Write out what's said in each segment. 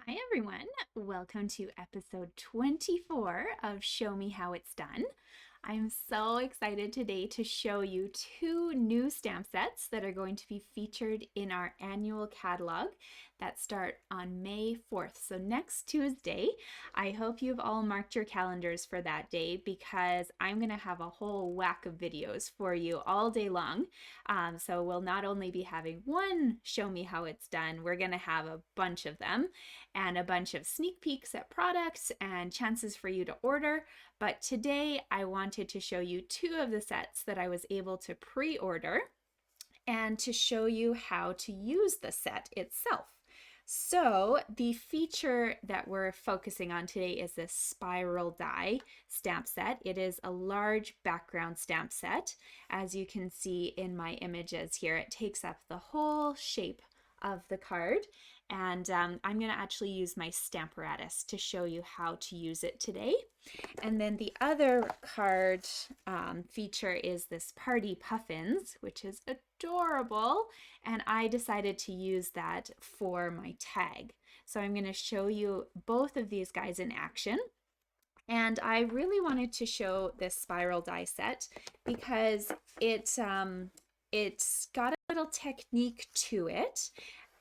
Hi everyone, welcome to episode 24 of Show Me How It's Done. I'm so excited today to show you two new stamp sets that are going to be featured in our annual catalog that start on May 4th. So next Tuesday, I hope you've all marked your calendars for that day because I'm going to have a whole whack of videos for you all day long. So we'll not only be having one Show Me How It's Done, we're going to have a bunch of them and a bunch of sneak peeks at products and chances for you to order. But today I wanted to show you two of the sets that I was able to pre-order and to show you how to use the set itself. So the feature that we're focusing on today is this spiral die stamp set. It is a large background stamp set. As you can see in my images here, it takes up the whole shape of the card. And I'm going to actually use my Stamparatus to show you how to use it today. And then the other card feature is this Party Puffins, which is adorable. And I decided to use that for my tag. So I'm going to show you both of these guys in action. And I really wanted to show this spiral die set because it's got a little technique to it.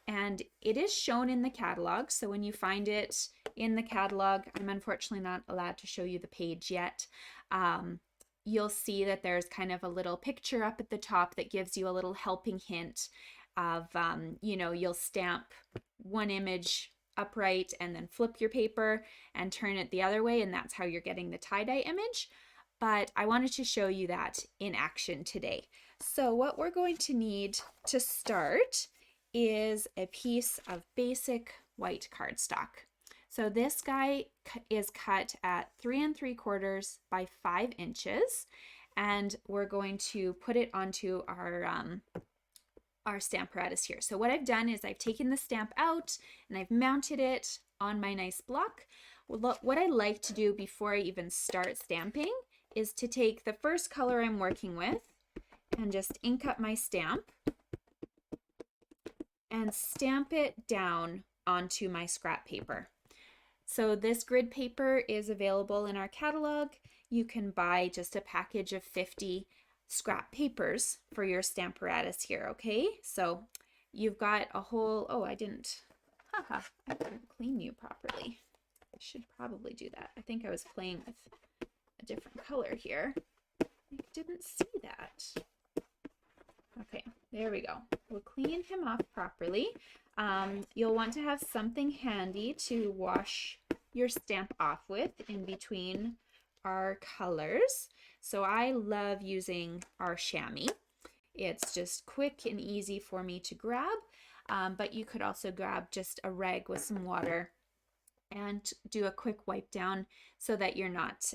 And it is shown in the catalog. So when you find it in the catalog, I'm unfortunately not allowed to show you the page yet. You'll see that there's kind of a little picture up at the top that gives you a little helping hint of, you'll stamp one image upright and then flip your paper and turn it the other way. And that's how you're getting the tie-dye image. But I wanted to show you that in action today. So what we're going to need to start is a piece of basic white cardstock. So this guy is cut at 3 3/4 by 5 inches, and we're going to put it onto our Stamparatus here. So what I've done is I've taken the stamp out and I've mounted it on my nice block. Well, what I like to do before I even start stamping is to take the first color I'm working with and just ink up my stamp and stamp it down onto my scrap paper. So this grid paper is available in our catalog. You can buy just a package of 50 scrap papers for your Stamparatus here, okay? So you've got a whole, I didn't clean you properly. I should probably do that. I think I was playing with a different color here. I didn't see that. Okay, there we go. We'll clean him off properly. You'll want to have something handy to wash your stamp off with in between our colors. So I love using our chamois. It's just quick and easy for me to grab, but you could also grab just a rag with some water and do a quick wipe down so that you're not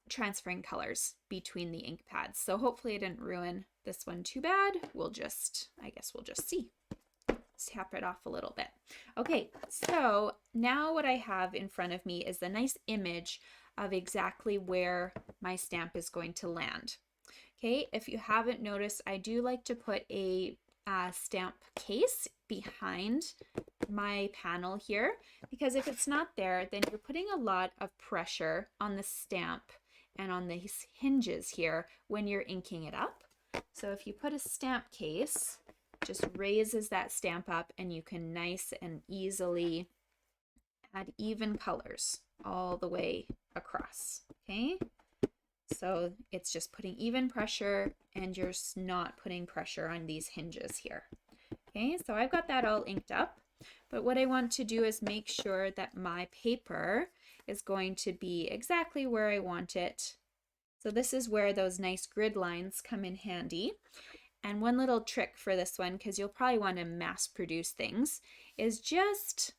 transferring colors between the ink pads. So hopefully I didn't ruin this one too bad. I guess we'll just see. Let's tap it off a little bit. Okay, so now what I have in front of me is the nice image of exactly where my stamp is going to land. Okay, if you haven't noticed, I do like to put a stamp case behind my panel here, because if it's not there, then you're putting a lot of pressure on the stamp and on these hinges here when you're inking it up. So if you put a stamp case, just raises that stamp up and you can nice and easily add even colors all the way across, okay? So it's just putting even pressure and you're not putting pressure on these hinges here. Okay, so I've got that all inked up, but what I want to do is make sure that my paper is going to be exactly where I want it. So this is where those nice grid lines come in handy. And one little trick for this one, because you'll probably want to mass produce things, is just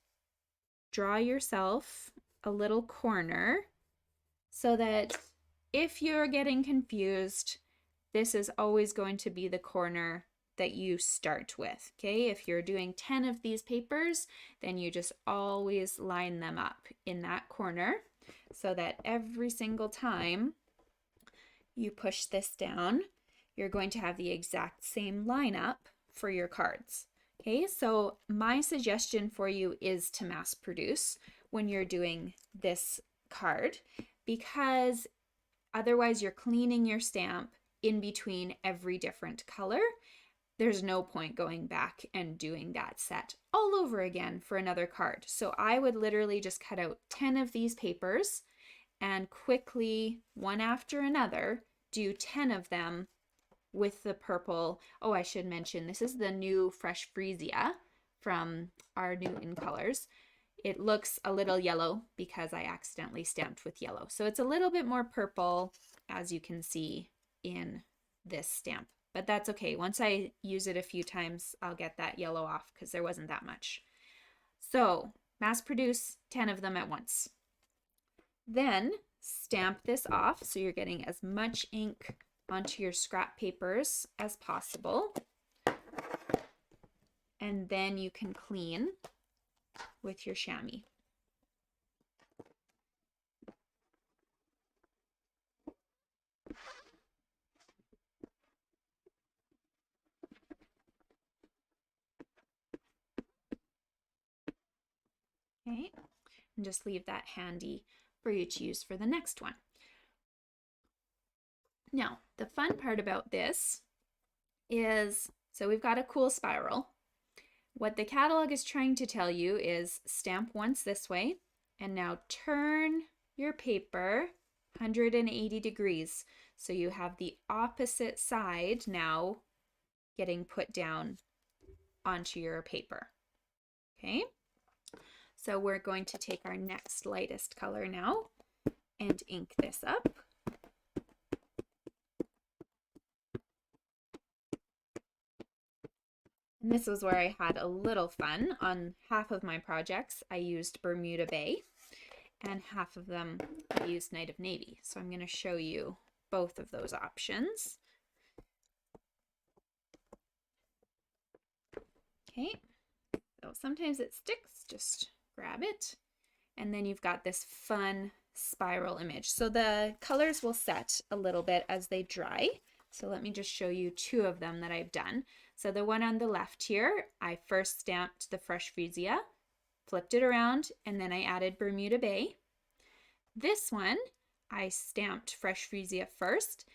draw yourself a little corner so that if you're getting confused, this is always going to be the corner that you start with, okay? If you're doing 10 of these papers, then you just always line them up in that corner so that every single time you push this down, you're going to have the exact same lineup for your cards, Okay, so my suggestion for you is to mass produce when you're doing this card, because otherwise you're cleaning your stamp in between every different color. There's no point going back and doing that set all over again for another card. So I would literally just cut out 10 of these papers and quickly, one after another, do 10 of them with the purple. Oh, I should mention, this is the new fresh Freesia from our new in colors. It looks a little yellow because I accidentally stamped with yellow. So it's a little bit more purple, as you can see in this stamp. But that's okay. Once I use it a few times, I'll get that yellow off because there wasn't that much. So mass produce 10 of them at once. Then stamp this off so you're getting as much ink onto your scrap papers as possible. And then you can clean with your chamois. Okay, and just leave that handy for you to use for the next one. Now, the fun part about this is, so we've got a cool spiral. What the catalog is trying to tell you is stamp once this way, and now turn your paper 180 degrees. So you have the opposite side now getting put down onto your paper. Okay, so we're going to take our next lightest color now and ink this up. And this was where I had a little fun. On half of my projects, I used Bermuda Bay, and half of them I used Night of Navy. So I'm going to show you both of those options. Okay, so sometimes it sticks, just grab it. And then you've got this fun spiral image. So the colors will set a little bit as they dry. So let me just show you two of them that I've done. So the one on the left here, I first stamped the fresh Freesia, flipped it around, and then I added Bermuda Bay. This one, I stamped fresh Freesia first,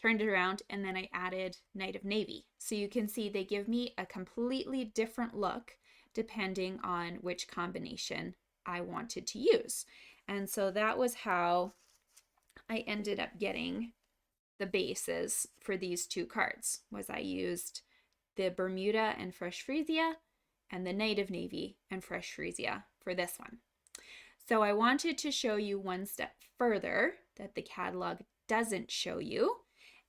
turned it around, and then I added Night of Navy. So you can see they give me a completely different look depending on which combination I wanted to use. And so that was how I ended up getting the bases for these two cards. Was I used the Bermuda and fresh Freesia and the Night of Navy and fresh Freesia for this one. So I wanted to show you one step further that the catalog doesn't show you,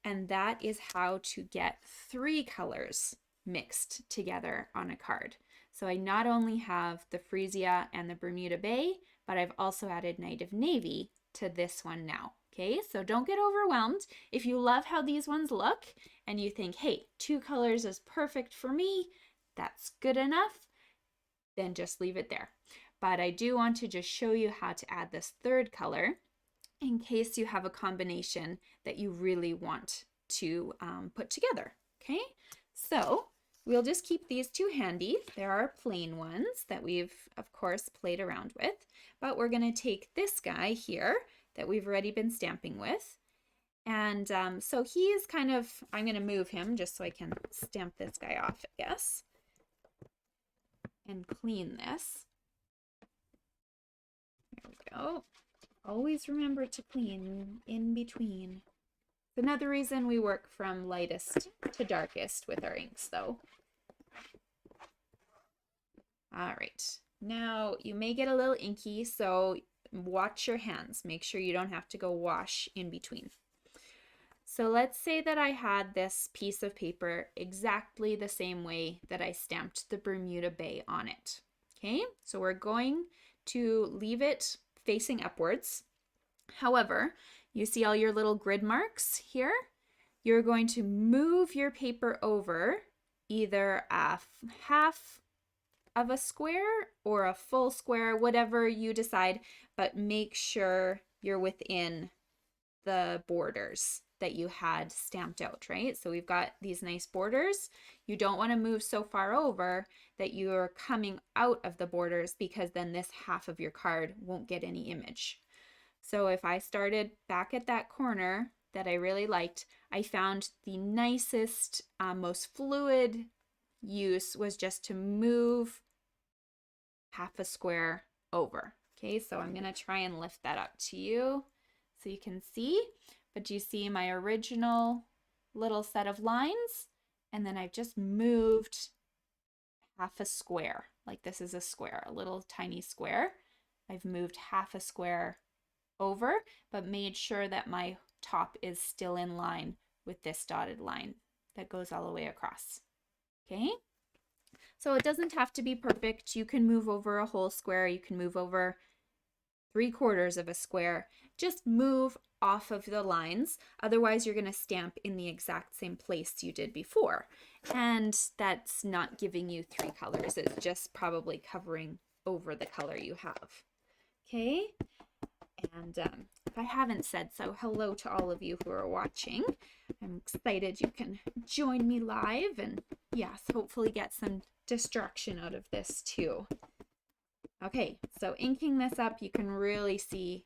and that is how to get 3 colors mixed together on a card. So I not only have the Freesia and the Bermuda Bay, but I've also added Night of Navy to this one now. Okay, so don't get overwhelmed. If you love how these ones look and you think, hey, 2 colors is perfect for me, that's good enough, then just leave it there. But I do want to just show you how to add this 3rd color in case you have a combination that you really want to put together. Okay, so we'll just keep these 2 handy. There are plain ones that we've, of course, played around with, but we're going to take this guy here that we've already been stamping with. And so he is kind of, I'm going to move him just so I can stamp this guy off, I guess, and clean this. There we go. Always remember to clean in between. It's another reason we work from lightest to darkest with our inks, though. All right, now you may get a little inky, so watch your hands. Make sure you don't have to go wash in between. So let's say that I had this piece of paper exactly the same way that I stamped the Bermuda Bay on it. Okay, so we're going to leave it facing upwards. However, you see all your little grid marks here? You're going to move your paper over either a half of a square or a full square, whatever you decide, but make sure you're within the borders that you had stamped out, right? So we've got these nice borders. You don't want to move so far over that you're coming out of the borders, because then this half of your card won't get any image. So if I started back at that corner that I really liked, I found the nicest, most fluid use was just to move half a square over. Okay, so I'm going to try and lift that up to you so you can see. But you see my original little set of lines, and then I've just moved half a square. Like this is a square, a little tiny square. I've moved half a square over, but made sure that my top is still in line with this dotted line that goes all the way across. Okay, so it doesn't have to be perfect. You can move over a whole square, you can move over 3/4 of a square. Just move off of the lines, otherwise you're going to stamp in the exact same place you did before, and that's not giving you 3 colors. It's just probably covering over the color you have. Okay, and if I haven't said so, hello to all of you who are watching. I'm excited you can join me live, and yes, hopefully get some distraction out of this too. Okay, so inking this up, you can really see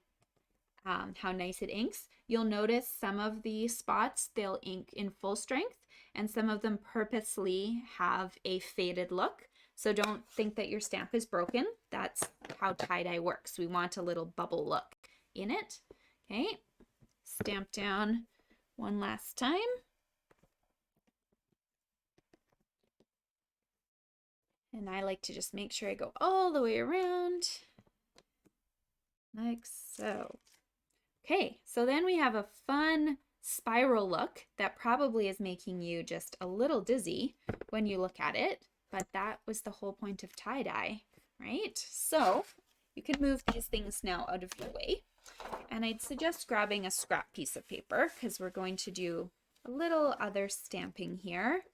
how nice it inks. You'll notice some of the spots, they'll ink in full strength, and some of them purposely have a faded look. So don't think that your stamp is broken. That's how tie-dye works. We want a little bubble look in it. Okay, stamp down one last time. And I like to just make sure I go all the way around, like so. Okay, so then we have a fun spiral look that probably is making you just a little dizzy when you look at it, but that was the whole point of tie-dye, right? So you can move these things now out of your way, and I'd suggest grabbing a scrap piece of paper because we're going to do a little other stamping here,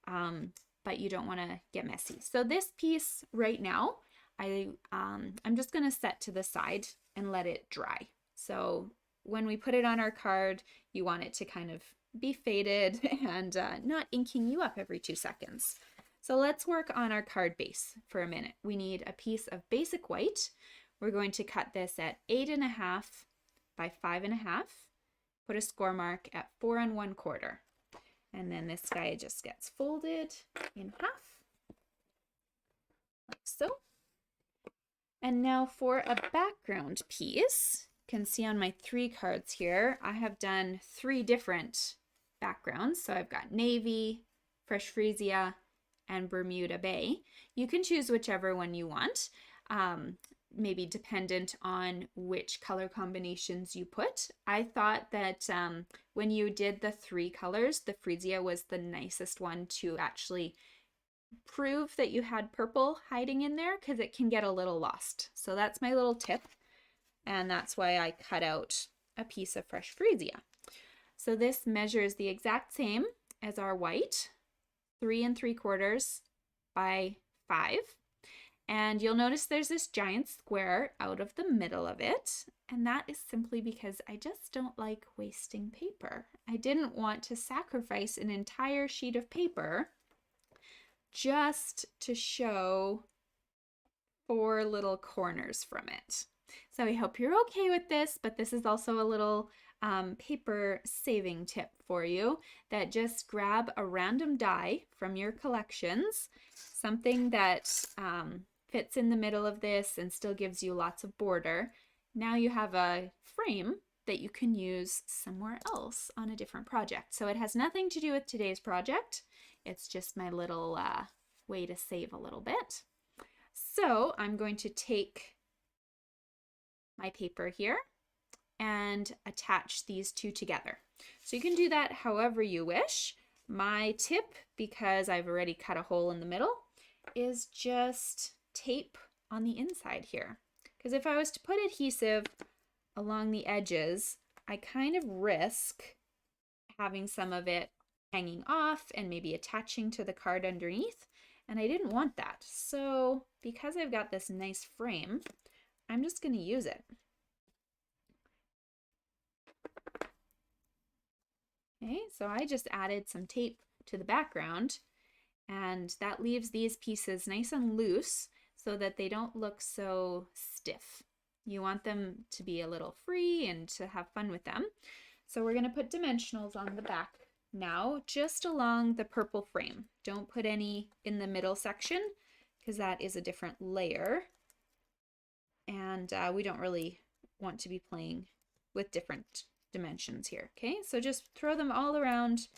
but you don't want to get messy. So this piece right now, I'm just going to set to the side and let it dry. So when we put it on our card, you want it to kind of be faded and not inking you up every 2 seconds. So let's work on our card base for a minute. We need a piece of basic white. We're going to cut this at 8.5 by 5.5. Put a score mark at 4 1/4. And then this guy just gets folded in half, like so. And now for a background piece, you can see on my 3 cards here, I have done 3 different backgrounds. So I've got navy, fresh Freesia, and Bermuda Bay. You can choose whichever one you want, maybe dependent on which color combinations you put. I thought that when you did the 3 colors, the Freesia was the nicest one to actually prove that you had purple hiding in there, because it can get a little lost. So that's my little tip, and that's why I cut out a piece of fresh Freesia. So this measures the exact same as our white, 3 3/4 by 5. And you'll notice there's this giant square out of the middle of it, and that is simply because I just don't like wasting paper. I didn't want to sacrifice an entire sheet of paper just to show 4 little corners from it. So I hope you're okay with this, but this is also a little paper saving tip for you, that just grab a random die from your collections, something that fits in the middle of this and still gives you lots of border. Now you have a frame that you can use somewhere else on a different project. So it has nothing to do with today's project. It's just my little way to save a little bit. So I'm going to take my paper here and attach these 2 together. So you can do that however you wish. My tip, because I've already cut a hole in the middle, is just tape on the inside here. Because if I was to put adhesive along the edges, I kind of risk having some of it hanging off and maybe attaching to the card underneath, and I didn't want that. So because I've got this nice frame, I'm just going to use it. Okay, so I just added some tape to the background, and that leaves these pieces nice and loose so that they don't look so stiff. You want them to be a little free and to have fun with them. So we're going to put dimensionals on the back now, just along the purple frame. Don't put any in the middle section because that is a different layer. And we don't really want to be playing with different dimensions here. Okay, so just throw them all around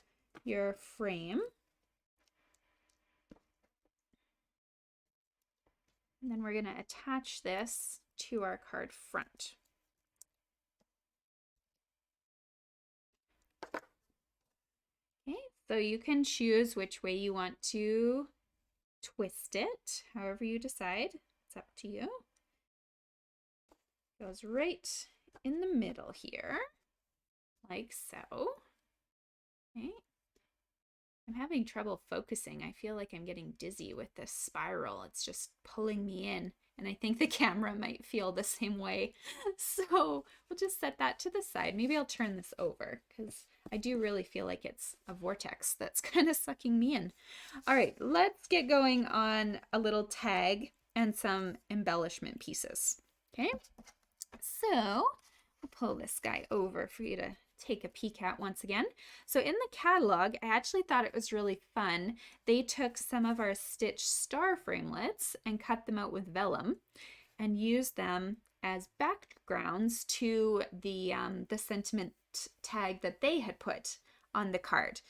your frame. And then we're going to attach this to our card front. Okay, so you can choose which way you want to twist it, however you decide. It's up to you. Goes right in the middle here, like so. Okay. I'm having trouble focusing. I feel like I'm getting dizzy with this spiral. It's just pulling me in, and I think the camera might feel the same way. So we'll just set that to the side. Maybe I'll turn this over because I do really feel like it's a vortex that's kind of sucking me in. All right, let's get going on a little tag and some embellishment pieces. Okay, so I'll pull this guy over for you to take a peek at once again. So in the catalog, I actually thought it was really fun. They took some of our stitch star framelits and cut them out with vellum and used them as backgrounds to the sentiment tag that they had put on the card.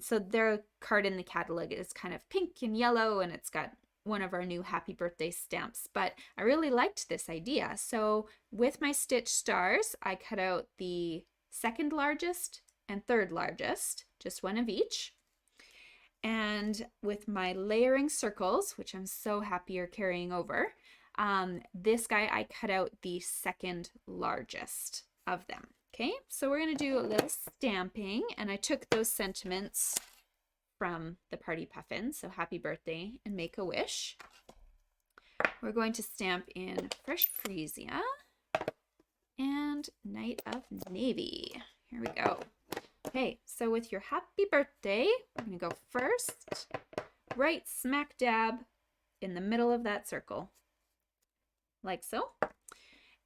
So their card in the catalog is kind of pink and yellow, and it's got one of our new happy birthday stamps, but I really liked this idea. So with my stitch stars, I cut out the second largest and third largest, just one of each. And with my layering circles, which I'm so happy you're carrying over, this guy I cut out the second largest of them. Okay, so we're going to do a little stamping, and I took those sentiments from the Party Puffins, so happy birthday and make a wish. We're going to stamp in Fresh Freesia and Night of Navy. Here we go. Okay, so with your happy birthday, we're going to go first, right smack dab in the middle of that circle, like so.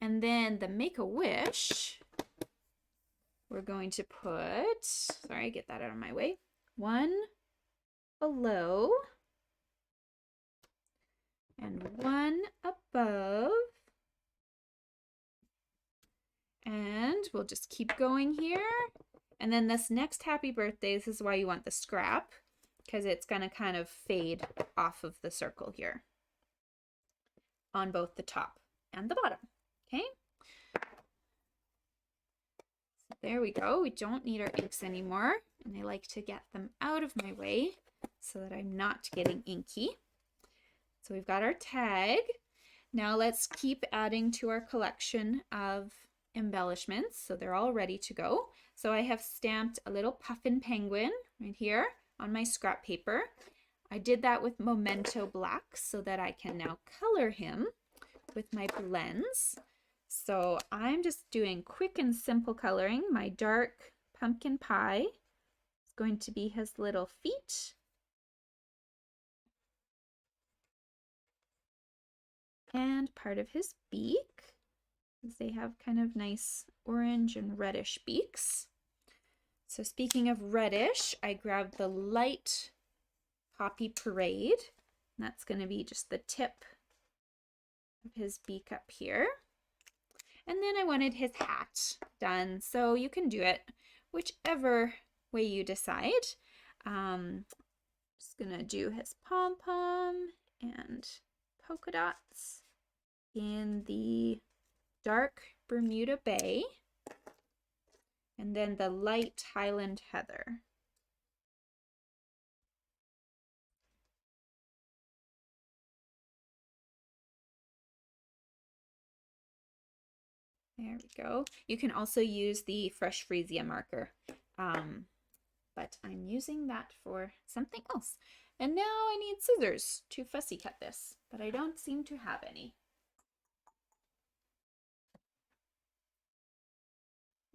And then the make a wish, we're going to put, sorry, get that out of my way, one below and one above. And we'll just keep going here. And then this next happy birthday, this is why you want the scrap, because it's going to kind of fade off of the circle here on both the top and the bottom. Okay. So there we go. We don't need our inks anymore. And I like to get them out of my way so that I'm not getting inky. So we've got our tag. Now let's keep adding to our collection of embellishments, so they're all ready to go. So I have stamped a little puffin penguin right here on my scrap paper. I did that with Memento black so that I can now color him with my blends. So I'm just doing quick and simple coloring. My dark pumpkin pie is going to be his little feet. And part of his beak. They have kind of nice orange and reddish beaks. So speaking of reddish, I grabbed the light Poppy Parade. And that's going to be just the tip of his beak up here. And then I wanted his hat done. So you can do it whichever way you decide. Just going to do his pom-pom and polka dots in the dark Bermuda Bay, and then the light Highland Heather. There we go. You can also use the Fresh Freesia marker, but I'm using that for something else. And now I need scissors to fussy cut this, but I don't seem to have any.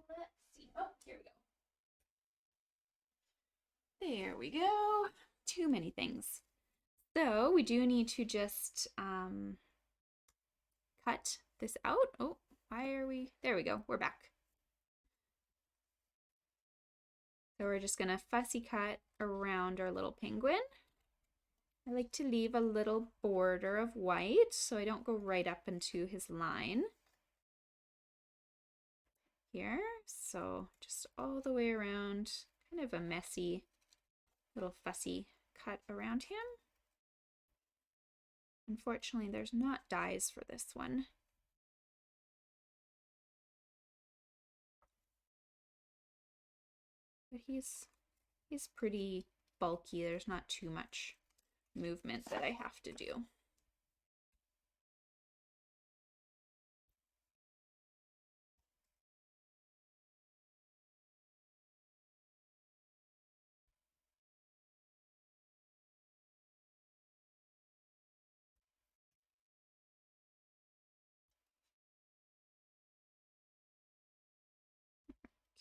Let's see. Oh, here we go. There we go. Too many things. So we do need to just cut this out. Oh, why are we? There we go. We're back. So we're just gonna fussy cut around our little penguin. I like to leave a little border of white so I don't go right up into his line here. So just all the way around, kind of a messy little fussy cut around him. Unfortunately, there's not dies for this one. But he's pretty bulky. There's not too much movement that I have to do.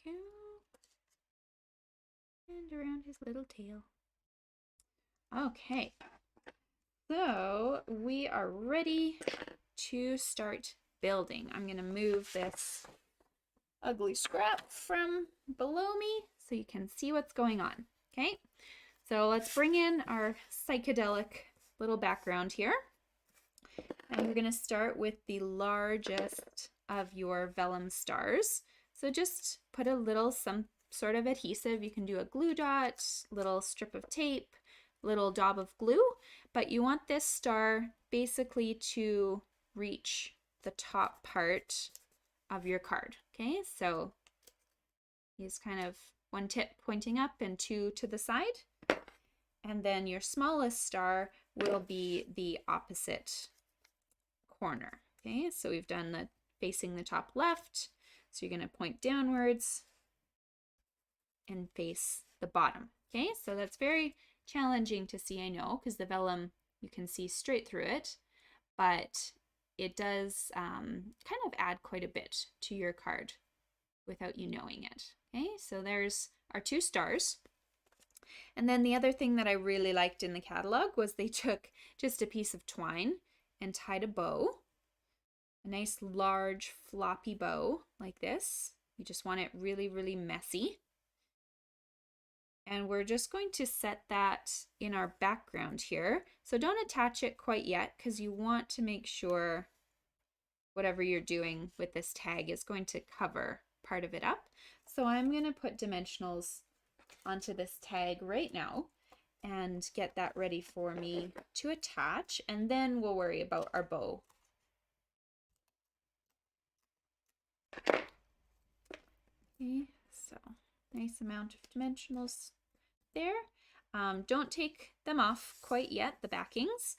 Okay. And around his little tail. Okay, so we are ready to start building. I'm gonna move this ugly scrap from below me so you can see what's going on. Okay, so let's bring in our psychedelic little background here. And we're gonna start with the largest of your vellum stars. So just put a little, some sort of adhesive. You can do a glue dot, little strip of tape, little daub of glue, but you want this star basically to reach the top part of your card. Okay, so he's kind of one tip pointing up and two to the side. And then your smallest star will be the opposite corner. Okay, so we've done the facing the top left. So you're going to point downwards and face the bottom. Okay, so that's very challenging to see, I know, because the vellum, you can see straight through it, but it does kind of add quite a bit to your card without you knowing it. Okay, so there's our two stars. And then the other thing that I really liked in the catalog was they took just a piece of twine and tied a bow, a nice large floppy bow like this. You just want it really, really messy. And we're just going to set that in our background here. So don't attach it quite yet because you want to make sure whatever you're doing with this tag is going to cover part of it up. So I'm going to put dimensionals onto this tag right now and get that ready for me to attach, and then we'll worry about our bow. Okay, so nice amount of dimensionals there. Don't take them off quite yet, the backings.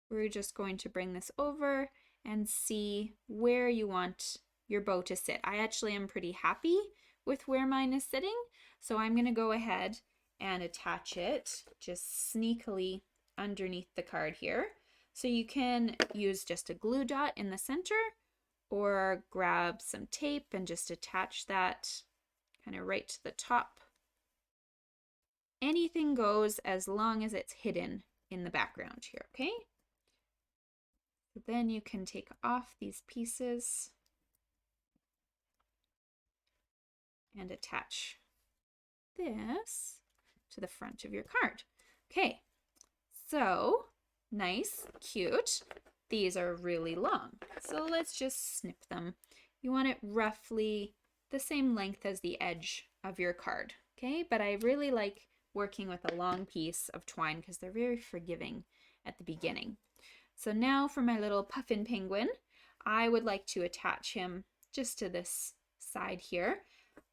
We're just going to bring this over and see where you want your bow to sit. I actually am pretty happy with where mine is sitting, so I'm going to go ahead and attach it just sneakily underneath the card here. So you can use just a glue dot in the center or grab some tape and just attach that kind of right to the top. Anything goes as long as it's hidden in the background here, okay? So then you can take off these pieces and attach this to the front of your card. Okay, so nice, cute. These are really long, so let's just snip them. You want it roughly the same length as the edge of your card, okay? But I really like working with a long piece of twine because they're very forgiving at the beginning. So now for my little puffin penguin, I would like to attach him just to this side here,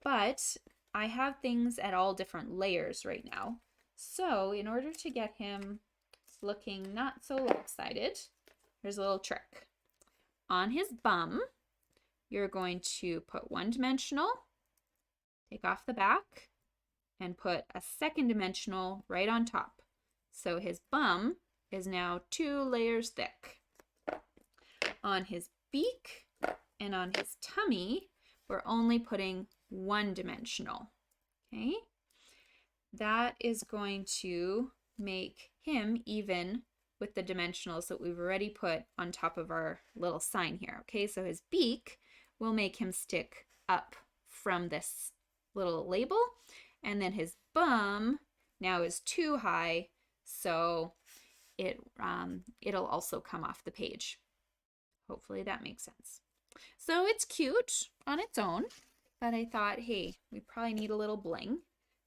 but I have things at all different layers right now. So in order to get him looking not so lopsided, here's a little trick. On his bum, you're going to put one dimensional, take off the back, and put a second dimensional right on top. So his bum is now 2 layers thick. On his beak and on his tummy, we're only putting 1 dimensional. Okay. that is going to make him even with the dimensionals that we've already put on top of our little sign here. Okay, so his beak will make him stick up from this little label, and then his bum now is too high, so it'll also come off the page. Hopefully that makes sense. So it's cute on its own, but I thought, hey, we probably need a little bling.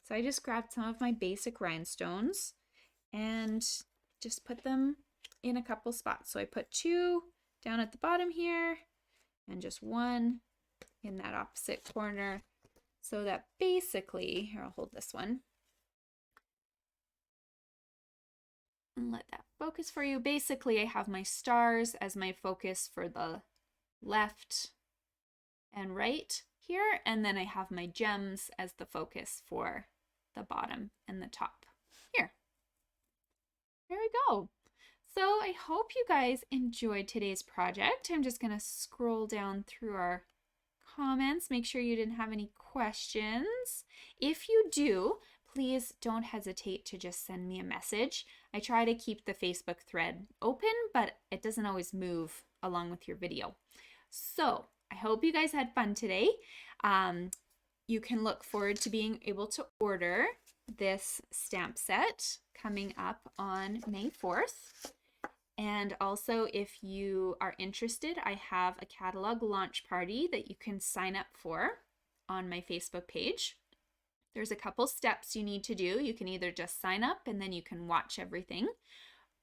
So I just grabbed some of my basic rhinestones and just put them in a couple spots. So I put 2 down at the bottom here and just 1 in that opposite corner, so that basically, here, I'll hold this one and let that focus for you. Basically, I have my stars as my focus for the left and right here, and then I have my gems as the focus for the bottom and the top here. There we go. So I hope you guys enjoyed today's project. I'm just gonna scroll down through our comments, make sure you didn't have any questions. If you do, please don't hesitate to just send me a message. I try to keep the Facebook thread open, but it doesn't always move along with your video. So I hope you guys had fun today. You can look forward to being able to order this stamp set coming up on May 4th. And also, if you are interested, I have a catalog launch party that you can sign up for on my Facebook page. There's a couple steps you need to do. You can either just sign up and then you can watch everything.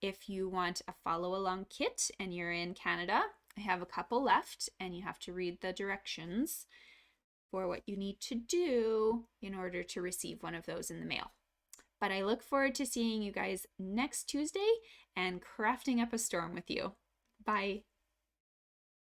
If you want a follow along kit and you're in Canada, I have a couple left, and you have to read the directions for what you need to do in order to receive one of those in the mail. But I look forward to seeing you guys next Tuesday and crafting up a storm with you. Bye.